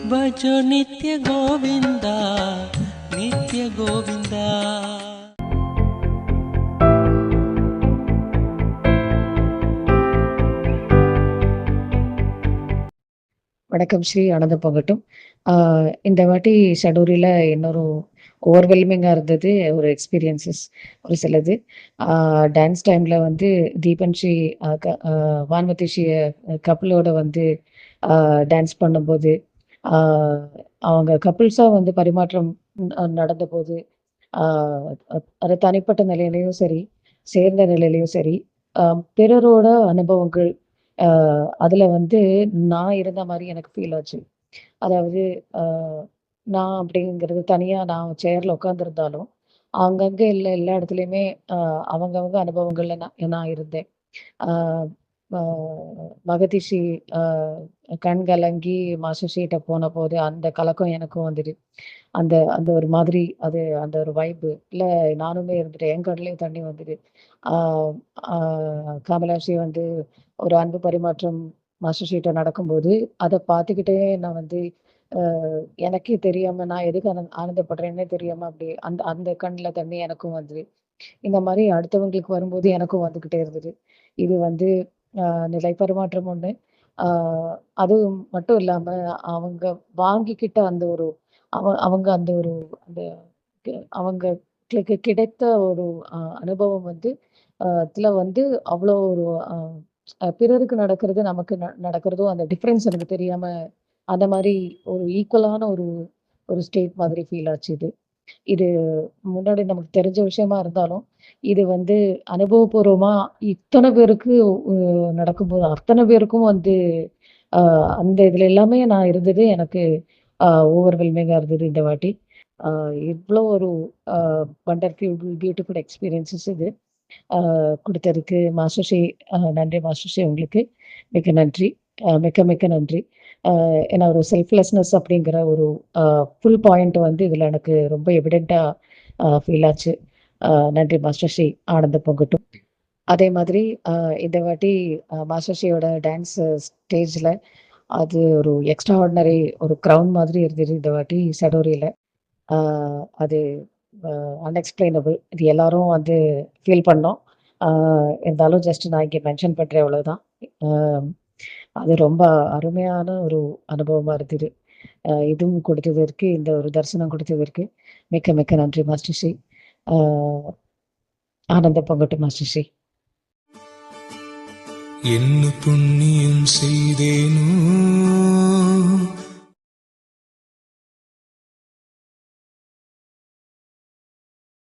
भजो नित्य गोविंदा नित्य गोविंदा. வணக்கம் ஸ்ரீ ஆனந்தம் பொங்கட்டும். இந்த வாட்டி ஷடூரில இன்னொரு ஓவர்வெல்மிங்கா இருந்தது ஒரு எக்ஸ்பீரியன்ஸஸ் ஒரு சிலது. டான்ஸ் டைம்ல வந்து தீபன் ஸ்ரீ வான்மதி ஸ்ரீ கப்பிளோட வந்து டான்ஸ் பண்ணும்போது, ஆ அவங்க கப்பிள்ஸா வந்து பரிமாற்றம் நடந்தபோது, ஆ அது தனிப்பட்ட நிலையிலயும் சரி, சேர்ந்த நிலையிலயும் சரி, அ பிறரோட அனுபவங்கள், அ அதுல வந்து நான் இருந்த மாரி எனக்கு ஃபீல் ஆச்சு. அதாவது அ நான் அப்படிங்கிறது தனியா நான் சேர்ல உட்காந்துருந்தாலும், அங்கங்க எல்லா இடத்துலயுமே அ அவங்கவங்க அனுபவங்கள்ல நான் இருந்தேன். ஆ அ மகதிஷி அ கண் கலங்கி மாஸ்டர்ஷிட்ட போனபோது, அந்த கலக்கம் எனக்கும் வந்துது. அந்த அந்த ஒரு மாதிரி அந்த ஒரு வைப் நானுமே இருந்துட்டேன். என் கண்லயும் தண்ணி வந்தது. ஆ ஆ கமலாஷி வந்து ஒரு அன்பு பரிமாற்றம் மாஸ்டர்ஷீட்ட நடக்கும்போது, அத பார்த்துக்கிட்டே நான் வந்து அ எனக்கே தெரியாம நான் எதுக்கு ஆனந்தப்படுறேன்னே தெரியாம அப்படியே அந்த அந்த கண்ல தண்ணி எனக்கும் வந்தது. இந்த மாரி அடுத்தவங்களுக்கு வரும்போது எனக்கும் வந்துகிட்டே இருந்தது. இது வந்து அ நிலை பரிமாற்றம் ஒண்ணு. ஆ அது மட்டும் இல்லாம அவங்க வாங்கிக்கிட்ட அந்த ஒரு அவங்க அந்த ஒரு அந்த அவங்களுக்கு கிடைத்த ஒரு அனுபவம் வந்து இதுல வந்து அவ்வளோ ஒரு அ பிறருக்கு நடக்கிறது, நமக்கு நடக்கிறதும் அந்த டிஃபரன்ஸ் எனக்கு தெரியாம, அந்த மாரி ஒரு ஈக்குவலான ஒரு ஒரு ஸ்டேட் மாதிரி ஃபீல் ஆச்சு இது. இது முன்னாடி நமக்கு தெரிஞ்ச விஷயமா இருந்தாலும், இது வந்து அனுபவபூர்வமா இத்தன பேருக்கு நடக்கும்போது, அத்தன பேருக்கும் வந்து அ அந்த இதுல எல்லாமே நான் இருந்தது எனக்கு அ ஓவர்வெல்மிங்கா இருந்தது இந்த வாட்டி. அ இவ்ளோ ஒரு அ வண்டர்ஃபுல் பியூட்டிஃபுல் எக்ஸ்பீரியன்ஸஸ் இது. குடுத்ததுக்கு மாஸ்டர் ஸ்ரீ நன்றி மாஸ்டர் ஸ்ரீ உங்களுக்கு. மிக்க நன்றி. மிக்க மிக்க நன்றி. ஏன்னா ஒரு செல்ஃப்லெஸ்னஸ் அப்படிங்கிற ஒரு அ ஃபுல் பாயிண்ட் வந்து இதுல எனக்கு ரொம்ப எவிடென்ட்டா ஃபீல் ஆச்சு. நன்றி மாஸ்டர் ஸ்ரீ. ஆனந்தம் பொங்கட்டும். அதே மாதிரி அ இந்த வாட்டி மாஸ்டர் ஸ்ரீயோட டான்ஸ் ஸ்டேஜ்ல அது ஒரு எக்ஸ்ட்ரா ஆர்டினரி ஒரு கிரவுன் மாதிரி இருந்தது இந்த வாட்டி சடோரியில. ஆ அது அ அன்எக்ஸ்பிளைனபிள். இது எல்லாரும் வந்து ஃபீல் பண்ணோம். ஆ இருந்தாலும் ஜஸ்ட் நான் இங்க மென்ஷன் பண்றேன் அவ்வளவுதான். அ அது ரொம்ப அருமையான ஒரு அனுபவமா இருந்தது. இதுவும் கொடுத்ததற்கு, இந்த ஒரு தரிசனம் கொடுத்ததற்கு மிக்க மிக்க நன்றி மாஸ்டர் ஸ்ரீ. ஆ ஆனந்தம் பொங்கட்டும் மாஸ்டர் ஸ்ரீ. என்ன புண்ணியம் செய்தேனோ